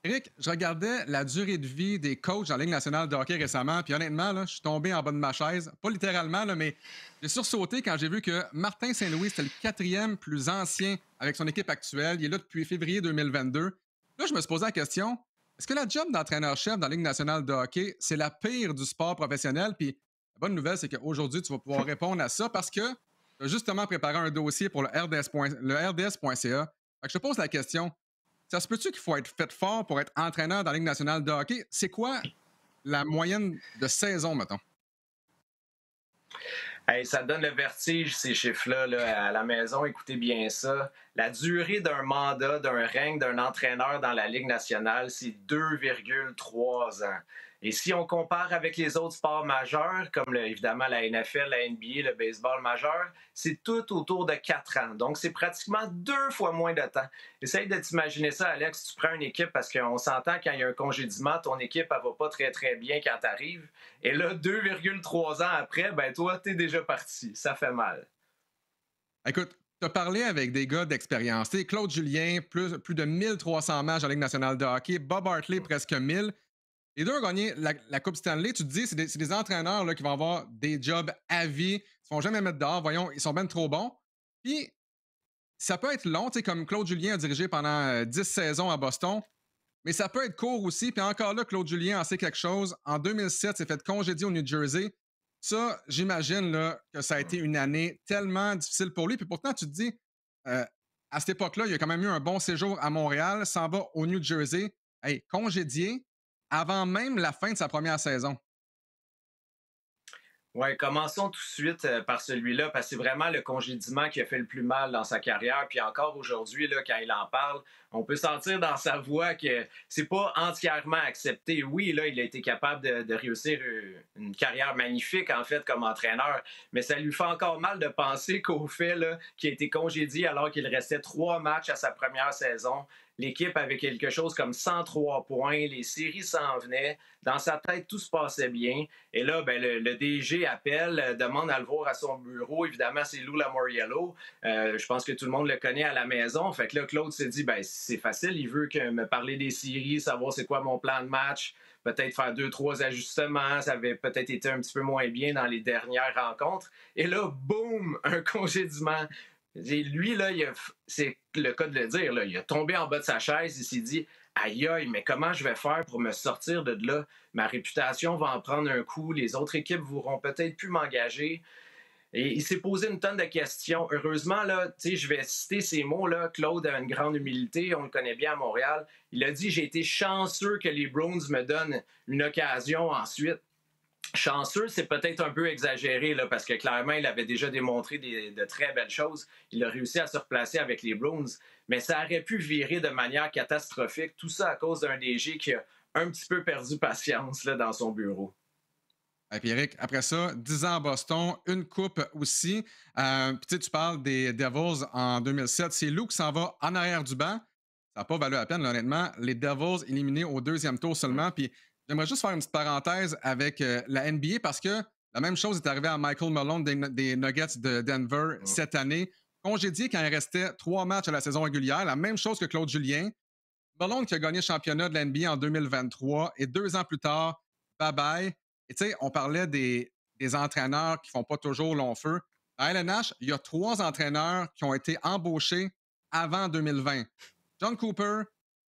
Eric, je regardais la durée de vie des coachs dans la Ligue nationale de hockey récemment, puis honnêtement, là, je suis tombé en bas de ma chaise. Pas littéralement, là, mais j'ai sursauté quand j'ai vu que Martin Saint-Louis, c'était le quatrième plus ancien avec son équipe actuelle. Il est là depuis février 2022. Là, je me suis posé la question, est-ce que la job d'entraîneur-chef dans la Ligue nationale de hockey, c'est la pire du sport professionnel? Puis la bonne nouvelle, c'est qu'aujourd'hui, tu vas pouvoir répondre à ça parce que tu as justement préparé un dossier pour le RDS.ca. Fait que je te pose la question, ça se peut-tu qu'il faut être fait fort pour être entraîneur dans la Ligue nationale de hockey? C'est quoi la moyenne de saison, mettons? Hey, ça donne le vertige, ces chiffres-là, là, à la maison. Écoutez bien ça. La durée d'un mandat, d'un règne d'un entraîneur dans la Ligue nationale, c'est 2,3 ans. Et si on compare avec les autres sports majeurs, comme évidemment la NFL, la NBA, le baseball majeur, c'est tout autour de 4 ans. Donc, c'est pratiquement 2 fois moins de temps. Essaye de t'imaginer ça, Alex. Tu prends une équipe parce qu'on s'entend quand il y a un congédiement, ton équipe, elle va pas très, très bien quand tu arrives. Et là, 2,3 ans après, ben toi, t'es déjà parti. Ça fait mal. Écoute, tu as parlé avec des gars d'expérience. Tu sais, Claude Julien, plus de 1300 matchs en Ligue nationale de hockey. Bob Hartley, presque 1000. Les deux ont gagné la Coupe Stanley. Tu te dis, c'est des entraîneurs là, qui vont avoir des jobs à vie. Ils ne se font jamais mettre dehors. Voyons, ils sont bien trop bons. Puis, ça peut être long, tu sais, comme Claude Julien a dirigé pendant 10 saisons à Boston. Mais ça peut être court aussi. Puis encore là, Claude Julien en sait quelque chose. En 2007, il s'est fait congédier au New Jersey. Ça, j'imagine là, que ça a été une année tellement difficile pour lui. Puis pourtant, tu te dis, euh, à cette époque-là, il a quand même eu un bon séjour à Montréal, s'en va au New Jersey. Hey, congédié avant même la fin de sa première saison. Ouais, commençons tout de suite par celui-là, parce que c'est vraiment le congédiement qui a fait le plus mal dans sa carrière. Puis encore aujourd'hui, là, quand il en parle, on peut sentir dans sa voix que c'est pas entièrement accepté. Oui, là, il a été capable de réussir une carrière magnifique, en fait, comme entraîneur, mais ça lui fait encore mal de penser qu'au fait là, qu'il a été congédié alors qu'il restait 3 matchs à sa première saison. L'équipe avait quelque chose comme 103 points, les séries s'en venaient. Dans sa tête, tout se passait bien. Et là, ben, le DG appelle, demande à le voir à son bureau. Évidemment, c'est Lou Lamoriello. Je pense que tout le monde le connaît à la maison. Fait que là, Claude s'est dit, ben, c'est facile. Il veut me parler des séries, savoir c'est quoi mon plan de match, peut-être faire 2, 3 ajustements. Ça avait peut-être été un petit peu moins bien dans les dernières rencontres. Et là, boum, un congédiement. Lui, là, c'est le cas de le dire, là, il a tombé en bas de sa chaise, il s'est dit aïe aïe, mais comment je vais faire pour me sortir de là? Ma réputation va en prendre un coup, les autres équipes voudront peut-être plus m'engager. Et il s'est posé une tonne de questions. Heureusement, là, je vais citer ces mots-là. Claude a une grande humilité, on le connaît bien à Montréal. Il a dit j'ai été chanceux que les Browns me donnent une occasion ensuite. Chanceux, c'est peut-être un peu exagéré, là, parce que clairement, il avait déjà démontré de très belles choses. Il a réussi à se replacer avec les Browns, mais ça aurait pu virer de manière catastrophique. Tout ça à cause d'un DG qui a un petit peu perdu patience là, dans son bureau. Et puis Eric, après ça, 10 ans à Boston, une coupe aussi. Puis tu parles des Devils en 2007. C'est Lou qui s'en va en arrière du banc. Ça n'a pas valu la peine, là, honnêtement. Les Devils éliminés au deuxième tour seulement. Puis j'aimerais juste faire une petite parenthèse avec la NBA parce que la même chose est arrivée à Michael Malone des Nuggets de Denver cette année. Congédié quand il restait 3 matchs à la saison régulière. La même chose que Claude Julien. Malone qui a gagné le championnat de la NBA en 2023 et 2 ans plus tard, bye-bye. Et tu sais, on parlait des entraîneurs qui font pas toujours long feu. À LNH, il y a 3 entraîneurs qui ont été embauchés avant 2020. John Cooper,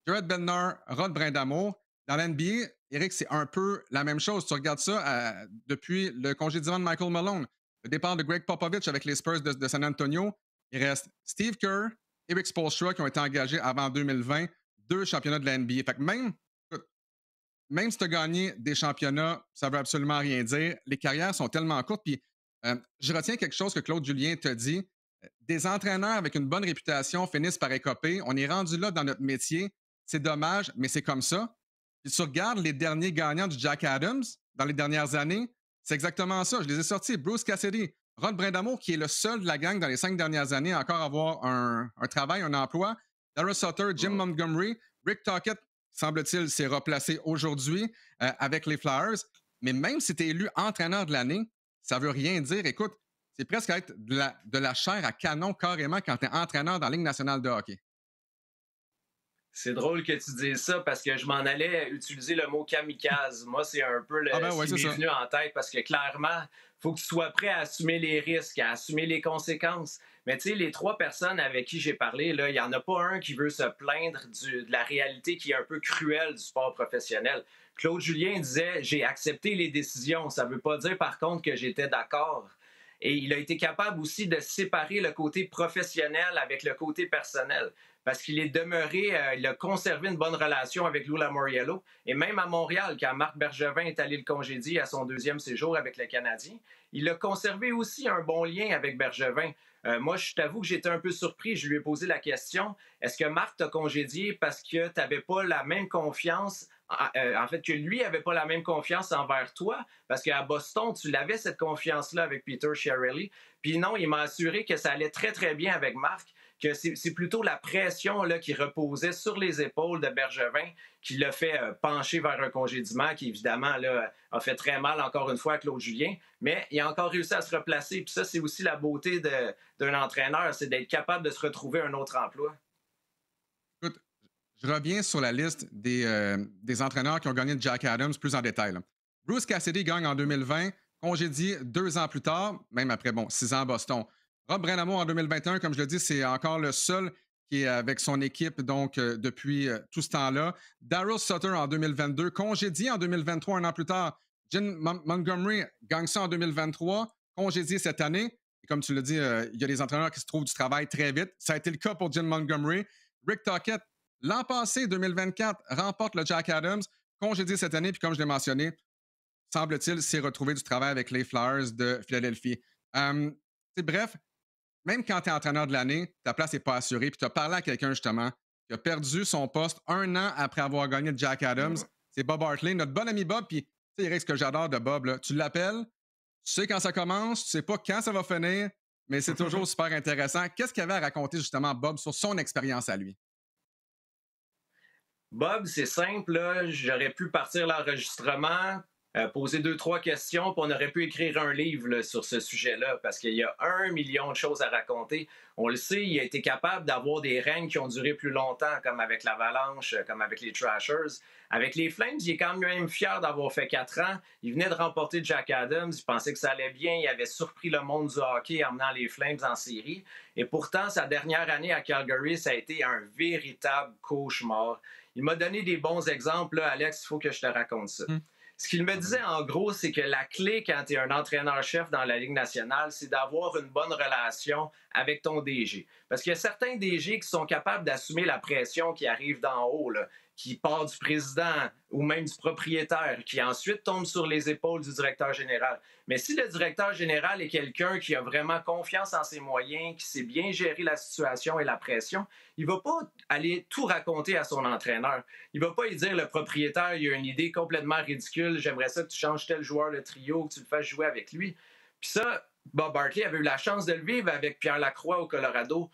Jared Bednar, Rod Brindamour. Dans l'NBA, Eric, c'est un peu la même chose. Tu regardes ça depuis le congédiement de Michael Malone, le départ de Greg Popovich avec les Spurs de San Antonio. Il reste Steve Kerr, Eric Spoelstra qui ont été engagés avant 2020, 2 championnats de la NBA. Fait que même si tu as gagné des championnats, ça ne veut absolument rien dire. Les carrières sont tellement courtes. Puis, je retiens quelque chose que Claude Julien te dit. Des entraîneurs avec une bonne réputation finissent par écoper. On est rendu là dans notre métier. C'est dommage, mais c'est comme ça. Puis tu regardes les derniers gagnants du Jack Adams dans les dernières années, c'est exactement ça. Je les ai sortis. Bruce Cassidy, Ron Brindamour, qui est le seul de la gang dans les 5 dernières années à encore avoir un travail, un emploi. Darryl Sutter, Jim Montgomery, Rick Tocchet, semble-t-il, s'est replacé aujourd'hui avec les Flyers. Mais même si tu es élu entraîneur de l'année, ça ne veut rien dire. Écoute, c'est presque être de la chair à canon carrément quand tu es entraîneur dans la Ligue nationale de hockey. C'est drôle que tu dises ça parce que je m'en allais utiliser le mot kamikaze. Moi, c'est un peu Ah ben ce ouais, qui c'est m'est ça. venu en tête parce que clairement, il faut que tu sois prêt à assumer les risques, à assumer les conséquences. Mais tu sais, les trois personnes avec qui j'ai parlé, là, il n'y en a pas un qui veut se plaindre de la réalité qui est un peu cruelle du sport professionnel. Claude Julien disait: j'ai accepté les décisions. Ça ne veut pas dire par contre que j'étais d'accord. Et il a été capable aussi de séparer le côté professionnel avec le côté personnel parce qu'il est demeuré, il a conservé une bonne relation avec Lou Lamoriello. Et même à Montréal, quand Marc Bergevin est allé le congédier à son deuxième séjour avec le Canadien, il a conservé aussi un bon lien avec Bergevin. Moi, je t'avoue que j'étais un peu surpris. Je lui ai posé la question: est-ce que Marc t'a congédié parce que tu n'avais pas la même confiance, en fait, que lui n'avait pas la même confiance envers toi? Parce qu'à Boston, tu l'avais cette confiance-là avec Peter Chiarelli. Puis non, il m'a assuré que ça allait très, très bien avec Marc, que c'est plutôt la pression là, qui reposait sur les épaules de Bergevin qui l'a fait pencher vers un congédiement qui, évidemment, là, a fait très mal, encore une fois, à Claude Julien. Mais il a encore réussi à se replacer. Puis ça, c'est aussi la beauté d'un entraîneur, c'est d'être capable de se retrouver un autre emploi. Écoute, je reviens sur la liste des entraîneurs qui ont gagné le Jack Adams plus en détail, là. Bruce Cassidy gagne en 2020, congédié 2 ans plus tard, même après, bon, 6 ans à Boston. Rob Brinamo en 2021, comme je le dis, c'est encore le seul qui est avec son équipe donc depuis tout ce temps-là. Daryl Sutter en 2022, congédié en 2023, un an plus tard. Jim Montgomery gagne ça en 2023, congédié cette année. Et comme tu l'as dit, il y a des entraîneurs qui se trouvent du travail très vite. Ça a été le cas pour Jim Montgomery. Rick Tocchet, l'an passé, 2024, remporte le Jack Adams, congédié cette année, puis comme je l'ai mentionné, semble-t-il, s'est retrouvé du travail avec les Flyers de Philadelphie. Euh, bref, même quand tu es entraîneur de l'année, ta place n'est pas assurée, puis tu as parlé à quelqu'un justement qui a perdu son poste 1 an après avoir gagné le Jack Adams. C'est Bob Hartley, notre bon ami Bob, puis tu sais, Eric, ce que j'adore de Bob, là, tu l'appelles, tu sais quand ça commence, tu sais pas quand ça va finir, mais c'est toujours super intéressant. Qu'est-ce qu'il avait à raconter justement Bob sur son expérience à lui? Bob, c'est simple, là, j'aurais pu partir l'enregistrement, poser deux, trois questions, puis on aurait pu écrire un livre là, sur ce sujet-là, parce qu'il y a 1 million de choses à raconter. On le sait, il a été capable d'avoir des règnes qui ont duré plus longtemps, comme avec l'Avalanche, comme avec les Trashers. Avec les Flames, il est quand même fier d'avoir fait 4 ans. Il venait de remporter Jack Adams, il pensait que ça allait bien, il avait surpris le monde du hockey en menant les Flames en série. Et pourtant, sa dernière année à Calgary, ça a été un véritable cauchemar. Il m'a donné des bons exemples. Là, Alex, il faut que je te raconte ça. Hmm. Ce qu'il me disait en gros, c'est que la clé quand tu es un entraîneur-chef dans la Ligue nationale, c'est d'avoir une bonne relation avec ton DG. Parce qu'il y a certains DG qui sont capables d'assumer la pression qui arrive d'en haut, là, qui part du président ou même du propriétaire, qui ensuite tombe sur les épaules du directeur général. Mais si le directeur général est quelqu'un qui a vraiment confiance en ses moyens, qui sait bien gérer la situation et la pression, il ne va pas aller tout raconter à son entraîneur. Il ne va pas lui dire: le propriétaire, il a une idée complètement ridicule, j'aimerais ça que tu changes tel joueur de trio, que tu le fasses jouer avec lui. Puis ça, Bob Hartley avait eu la chance de le vivre avec Pierre Lacroix au Colorado.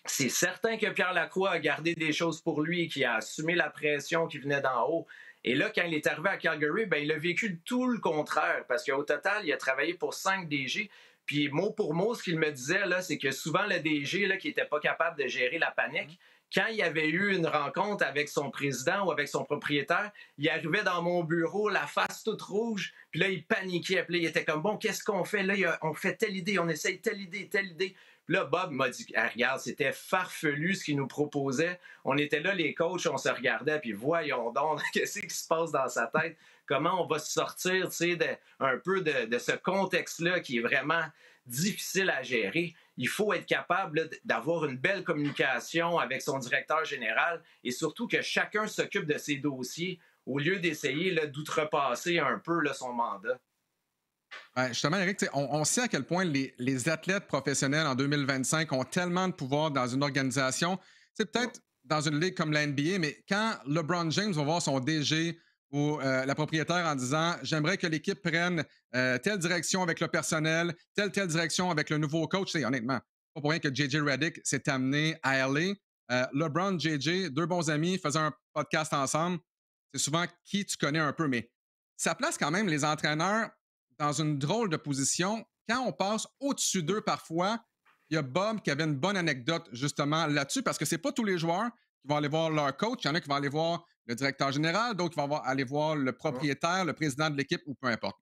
C'est certain que Pierre Lacroix a gardé des choses pour lui, qui a assumé la pression qui venait d'en haut. Et là, quand il est arrivé à Calgary, ben, il a vécu tout le contraire, parce qu'au total, il a travaillé pour 5 DG. Puis mot pour mot, ce qu'il me disait, là, c'est que souvent le DG là, qui n'était pas capable de gérer la panique, quand il y avait eu une rencontre avec son président ou avec son propriétaire, il arrivait dans mon bureau, la face toute rouge, puis là, il paniquait. Puis là, il était comme: bon, qu'est-ce qu'on fait? Là, on fait telle idée, on essaye telle idée, telle idée. Puis là, Bob m'a dit: ah, regarde, c'était farfelu ce qu'il nous proposait. On était là, les coachs, on se regardait, puis voyons donc, qu'est-ce qui se passe dans sa tête? Comment on va se sortir, tu sais, un peu de ce contexte-là qui est vraiment difficile à gérer. Il faut être capable là, d'avoir une belle communication avec son directeur général et surtout que chacun s'occupe de ses dossiers au lieu d'essayer là, d'outrepasser un peu là, son mandat. Justement, Eric, on sait à quel point les athlètes professionnels en 2025 ont tellement de pouvoir dans une organisation. C'est peut-être dans une ligue comme la NBA, mais quand LeBron James va voir son DG ou la propriétaire en disant: j'aimerais que l'équipe prenne telle direction avec le personnel, telle direction avec le nouveau coach, c'est honnêtement pas pour rien que JJ Redick s'est amené à LA. LeBron, JJ, deux bons amis, faisaient un podcast ensemble. C'est souvent qui tu connais un peu, mais ça place quand même les entraîneurs dans une drôle de position. Quand on passe au-dessus d'eux parfois, il y a Bob qui avait une bonne anecdote justement là-dessus parce que c'est pas tous les joueurs qui vont aller voir leur coach, il y en a qui vont aller voir le directeur général, d'autres qui vont aller voir le propriétaire, le président de l'équipe ou peu importe.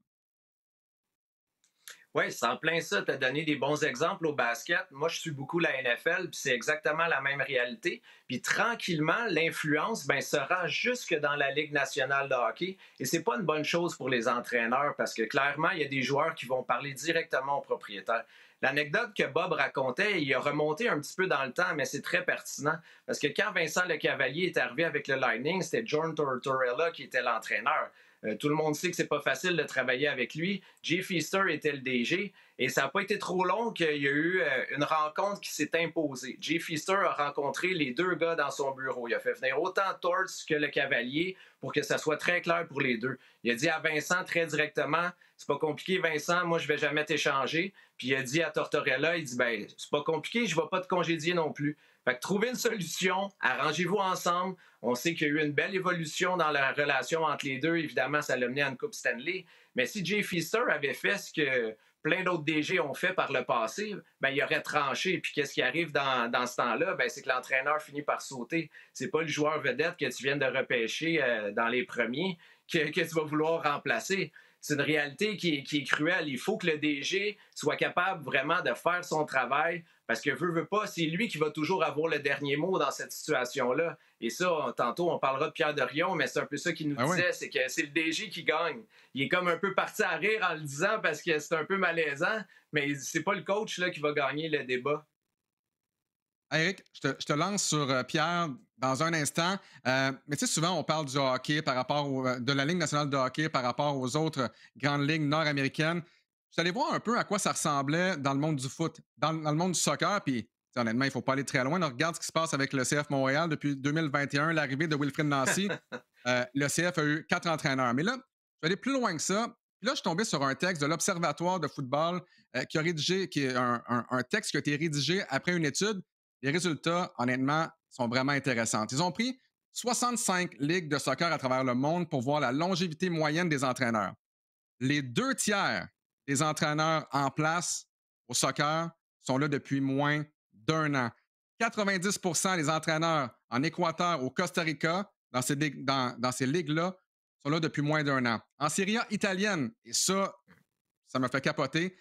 Oui, c'est en plein ça. Tu as donné des bons exemples au basket. Moi, je suis beaucoup la NFL, puis c'est exactement la même réalité. Puis tranquillement, l'influence se rend jusque dans la Ligue nationale de hockey. Et c'est pas une bonne chose pour les entraîneurs parce que clairement, il y a des joueurs qui vont parler directement au propriétaire. L'anecdote que Bob racontait, il a remonté un petit peu dans le temps, mais c'est très pertinent. Parce que quand Vincent Lecavalier est arrivé avec le Lightning, c'était John Tortorella qui était l'entraîneur. Tout le monde sait que c'est pas facile de travailler avec lui. Jay Feaster était le DG et ça n'a pas été trop long qu'il y a eu une rencontre qui s'est imposée. Jay Feaster a rencontré les deux gars dans son bureau. Il a fait venir autant Torts que le Cavalier pour que ça soit très clair pour les deux. Il a dit à Vincent très directement, c'est pas compliqué Vincent, moi je vais jamais t'échanger. Puis il a dit à Tortorella, il dit c'est pas compliqué, je vais pas te congédier non plus. Fait que trouvez une solution, arrangez-vous ensemble. On sait qu'il y a eu une belle évolution dans la relation entre les deux. Évidemment, ça l'a mené à une Coupe Stanley. Mais si Jay Feaster avait fait ce que plein d'autres DG ont fait par le passé, il aurait tranché. Puis qu'est-ce qui arrive dans ce temps-là? C'est que l'entraîneur finit par sauter. C'est pas le joueur vedette que tu viens de repêcher dans les premiers que tu vas vouloir remplacer. C'est une réalité qui est cruelle. Il faut que le DG soit capable vraiment de faire son travail parce que veut pas, c'est lui qui va toujours avoir le dernier mot dans cette situation-là. Et ça, tantôt, on parlera de Pierre Dorion, mais c'est un peu ça qu'il nous disait, c'est que c'est le DG qui gagne. Il est comme un peu parti à rire en le disant parce que c'est un peu malaisant, mais c'est pas le coach là, qui va gagner le débat. Eric, je te lance sur Pierre dans un instant. Mais tu sais, souvent, on parle du hockey de la Ligue nationale de hockey par rapport aux autres grandes ligues nord-américaines. Je suis allé voir un peu à quoi ça ressemblait dans le monde du foot, dans le monde du soccer. Puis, honnêtement, il ne faut pas aller très loin. On regarde ce qui se passe avec le CF Montréal depuis 2021, l'arrivée de Wilfried Nancy. Le CF a eu 4 entraîneurs. Mais là, je vais aller plus loin que ça. Puis là, je suis tombé sur un texte de l'Observatoire de football qui est un texte qui a été rédigé après une étude. Les résultats, honnêtement, sont vraiment intéressants. Ils ont pris 65 ligues de soccer à travers le monde pour voir la longévité moyenne des entraîneurs. Les 2 tiers des entraîneurs en place au soccer sont là depuis moins d'1 an. 90 des entraîneurs en Équateur, au Costa Rica, dans ces ligues-là, sont là depuis moins d'1 an. En Serie A italienne, et ça me fait capoter,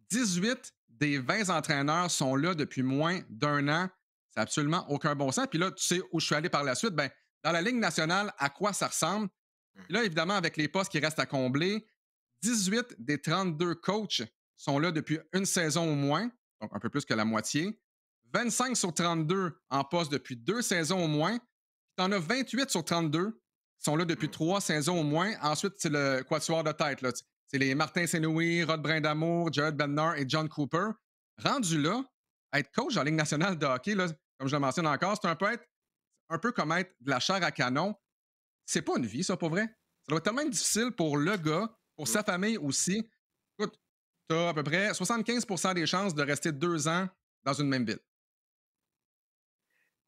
18 des 20 entraîneurs sont là depuis moins d'1 an. C'est absolument aucun bon sens. Puis là, tu sais où je suis allé par la suite. Dans la Ligue nationale, à quoi ça ressemble? Puis là, évidemment, avec les postes qui restent à combler, 18 des 32 coachs sont là depuis une saison au moins, donc un peu plus que la moitié. 25 sur 32 en poste depuis 2 saisons au moins. Tu en as 28 sur 32 qui sont là depuis 3 saisons au moins. Ensuite, c'est le quatuor de tête. Là. C'est les Martin Saint-Louis, Rod Brindamour, Jared Bednar et John Cooper. Rendu là, être coach en Ligue nationale de hockey, là, comme je le mentionne encore, c'est un peu comme être de la chair à canon. C'est pas une vie, ça, pour vrai. Ça doit être tellement difficile pour le gars, pour sa famille aussi. Écoute, tu as à peu près 75 des chances de rester 2 ans dans une même ville.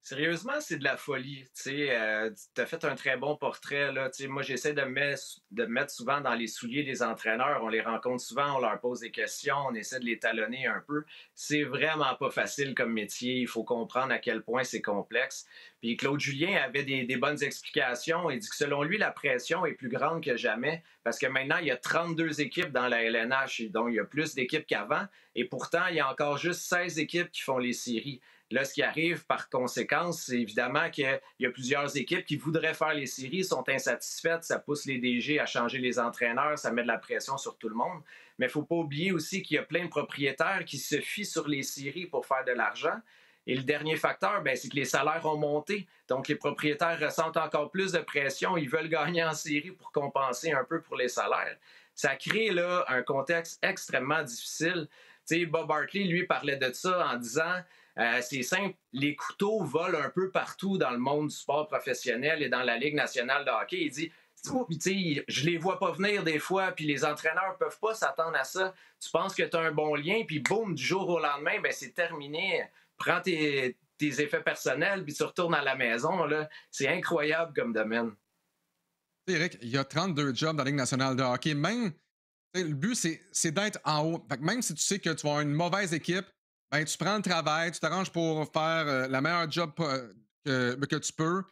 Sérieusement, c'est de la folie. Tu as fait un très bon portrait. Là. Moi, j'essaie de me mettre souvent dans les souliers des entraîneurs. On les rencontre souvent, on leur pose des questions, on essaie de les talonner un peu. C'est vraiment pas facile comme métier. Il faut comprendre à quel point c'est complexe. Puis Claude Julien avait des bonnes explications. Il dit que selon lui, la pression est plus grande que jamais parce que maintenant, il y a 32 équipes dans la LNH. Donc, il y a plus d'équipes qu'avant. Et pourtant, il y a encore juste 16 équipes qui font les séries. Là, ce qui arrive par conséquence, c'est évidemment qu'il y a plusieurs équipes qui voudraient faire les séries, sont insatisfaites, ça pousse les DG à changer les entraîneurs, ça met de la pression sur tout le monde. Mais il ne faut pas oublier aussi qu'il y a plein de propriétaires qui se fient sur les séries pour faire de l'argent. Et le dernier facteur, c'est que les salaires ont monté. Donc, les propriétaires ressentent encore plus de pression. Ils veulent gagner en série pour compenser un peu pour les salaires. Ça crée là un contexte extrêmement difficile. Tu sais, Bob Hartley, lui, parlait de ça en disant c'est simple, les couteaux volent un peu partout dans le monde du sport professionnel et dans la Ligue nationale de hockey. Il dit, je les vois pas venir des fois, puis les entraîneurs peuvent pas s'attendre à ça. Tu penses que tu as un bon lien, puis boum, du jour au lendemain, c'est terminé. Prends tes effets personnels, puis tu retournes à la maison. Là. C'est incroyable comme domaine. Eric, il y a 32 jobs dans la Ligue nationale de hockey. Même, le but, c'est d'être en haut. Fait que même si tu sais que tu vas avoir une mauvaise équipe, tu prends le travail, tu t'arranges pour faire la meilleure job que tu peux.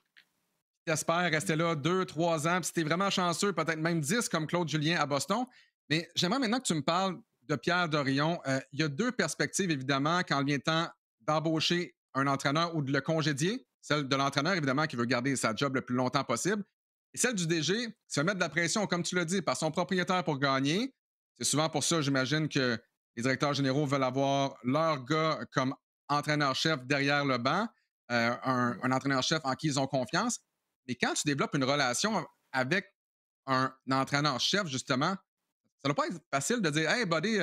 Tu espères rester là 2, 3 ans. Puis si tu es vraiment chanceux, peut-être même 10 comme Claude Julien à Boston. Mais j'aimerais maintenant que tu me parles de Pierre Dorion. Il y a deux perspectives, évidemment, quand il vient temps d'embaucher un entraîneur ou de le congédier. Celle de l'entraîneur, évidemment, qui veut garder sa job le plus longtemps possible. Et celle du DG, c'est mettre de la pression, comme tu l'as dit, par son propriétaire pour gagner. C'est souvent pour ça, j'imagine, que les directeurs généraux veulent avoir leur gars comme entraîneur-chef derrière le banc, un entraîneur-chef en qui ils ont confiance. Mais quand tu développes une relation avec un entraîneur-chef, justement, ça ne doit pas être facile de dire Hey, buddy,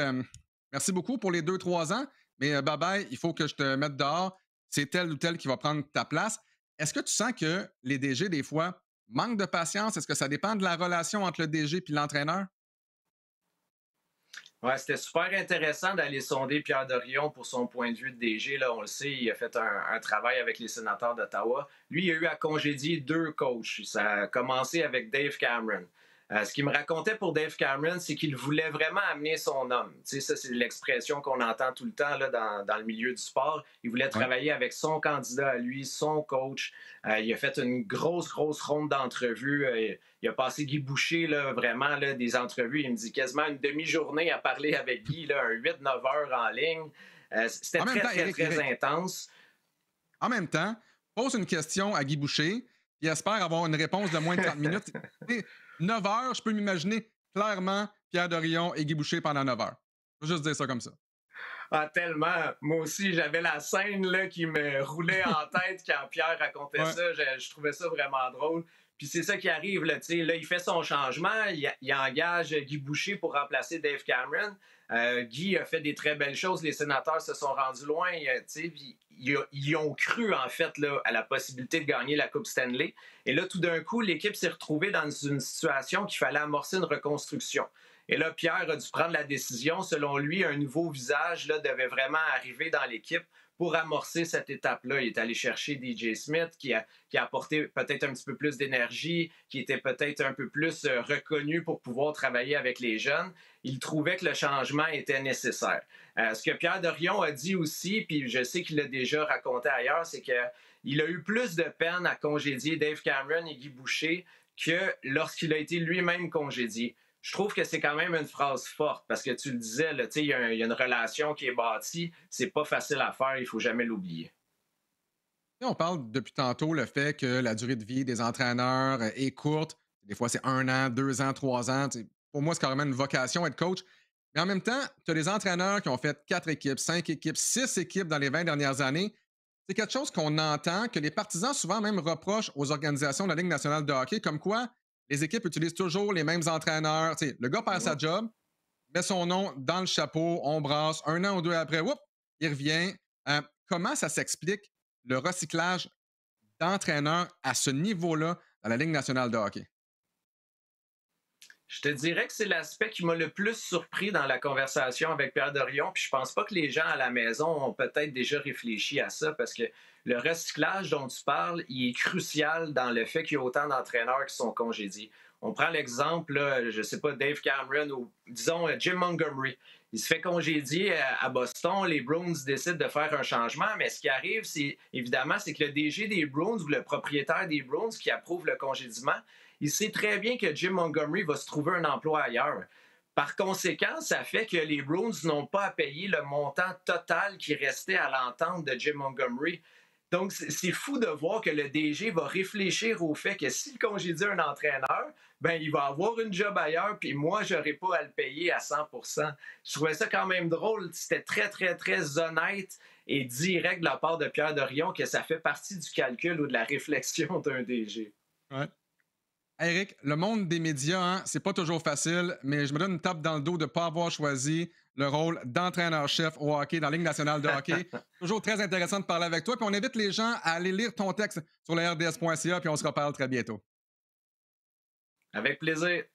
merci beaucoup pour les 2, 3 ans, mais bye bye, il faut que je te mette dehors. C'est tel ou tel qui va prendre ta place. Est-ce que tu sens que les DG, des fois, manquent de patience? Est-ce que ça dépend de la relation entre le DG et l'entraîneur? Ouais, c'était super intéressant d'aller sonder Pierre Dorion pour son point de vue de DG. Là, on le sait, il a fait un travail avec les sénateurs d'Ottawa. Lui, il a eu à congédier deux coachs. Ça a commencé avec Dave Cameron. Ce qu'il me racontait pour Dave Cameron, c'est qu'il voulait vraiment amener son homme. Tu sais, ça, c'est l'expression qu'on entend tout le temps là, dans le milieu du sport. Il voulait Ouais. travailler avec son candidat à lui, son coach. Il a fait une grosse ronde d'entrevues. Il a passé Guy Boucher, là, vraiment, là, des entrevues. Il me dit quasiment une demi-journée à parler avec Guy, là, un 8, 9 heures en ligne. C'était En même temps, très Éric, intense. en même temps, pose une question à Guy Boucher, puis espère avoir une réponse de moins de 30 minutes. 9 heures, je peux m'imaginer clairement Pierre Dorion et Guy Boucher pendant 9 heures. Je veux juste dire ça comme ça. Ah, tellement. Moi aussi, j'avais la scène là, qui me roulait en tête quand Pierre racontait Ouais. ça. Je trouvais ça vraiment drôle. Puis c'est ça qui arrive. Là, là, il fait son changement. Il engage Guy Boucher pour remplacer Dave Cameron. Guy a fait des très belles choses. Les sénateurs se sont rendus loin. Puis ils ont cru, en fait, là, à la possibilité de gagner la Coupe Stanley. Et là, tout d'un coup, l'équipe s'est retrouvée dans une situation qu'il fallait amorcer une reconstruction. Et là, Pierre a dû prendre la décision. Selon lui, un nouveau visage là, devait vraiment arriver dans l'équipe pour amorcer cette étape-là. Il est allé chercher DJ Smith, qui a apporté peut-être un petit peu plus d'énergie, qui était peut-être un peu plus reconnu pour pouvoir travailler avec les jeunes. Il trouvait que le changement était nécessaire. Ce que Pierre Dorion a dit aussi, puis je sais qu'il l'a déjà raconté ailleurs, c'est qu'il a eu plus de peine à congédier Dave Cameron et Guy Boucher que lorsqu'il a été lui-même congédié. Je trouve que c'est quand même une phrase forte parce que tu le disais, il y a une relation qui est bâtie. C'est pas facile à faire, il faut jamais l'oublier. On parle depuis tantôt le fait que la durée de vie des entraîneurs est courte. Des fois, c'est 1 an, 2 ans, 3 ans. Pour moi, c'est carrément une vocation être coach. Mais en même temps, tu as des entraîneurs qui ont fait 4 équipes, 5 équipes, 6 équipes dans les 20 dernières années. C'est quelque chose qu'on entend, que les partisans souvent même reprochent aux organisations de la Ligue nationale de hockey, comme quoi les équipes utilisent toujours les mêmes entraîneurs. Le gars perd sa Mhm. job, met son nom dans le chapeau, on brasse, 1 an ou 2 après, whoop, il revient. Comment ça s'explique le recyclage d'entraîneurs à ce niveau-là dans la Ligue nationale de hockey? Je te dirais que c'est l'aspect qui m'a le plus surpris dans la conversation avec Pierre Dorion. Puis je pense pas que les gens à la maison ont peut-être déjà réfléchi à ça parce que le recyclage dont tu parles, il est crucial dans le fait qu'il y a autant d'entraîneurs qui sont congédiés. On prend l'exemple, là, je sais pas, Dave Cameron ou disons Jim Montgomery. Il se fait congédier à Boston. Les Bruins décident de faire un changement, mais ce qui arrive, c'est évidemment, c'est que le DG des Bruins ou le propriétaire des Bruins qui approuve le congédiement, il sait très bien que Jim Montgomery va se trouver un emploi ailleurs. Par conséquent, ça fait que les Bruins n'ont pas à payer le montant total qui restait à l'entente de Jim Montgomery. Donc, c'est fou de voir que le DG va réfléchir au fait que s'il congédie un entraîneur, ben, il va avoir une job ailleurs, puis moi, je n'aurai pas à le payer à 100%. Je trouvais ça quand même drôle. C'était très honnête et direct de la part de Pierre Dorion que ça fait partie du calcul ou de la réflexion d'un DG. Ouais. Eric, le monde des médias, hein, c'est pas toujours facile, mais je me donne une tape dans le dos de ne pas avoir choisi le rôle d'entraîneur-chef au hockey dans la Ligue nationale de hockey. Toujours très intéressant de parler avec toi. Puis on invite les gens à aller lire ton texte sur le rds.ca, puis on se reparle très bientôt. Avec plaisir.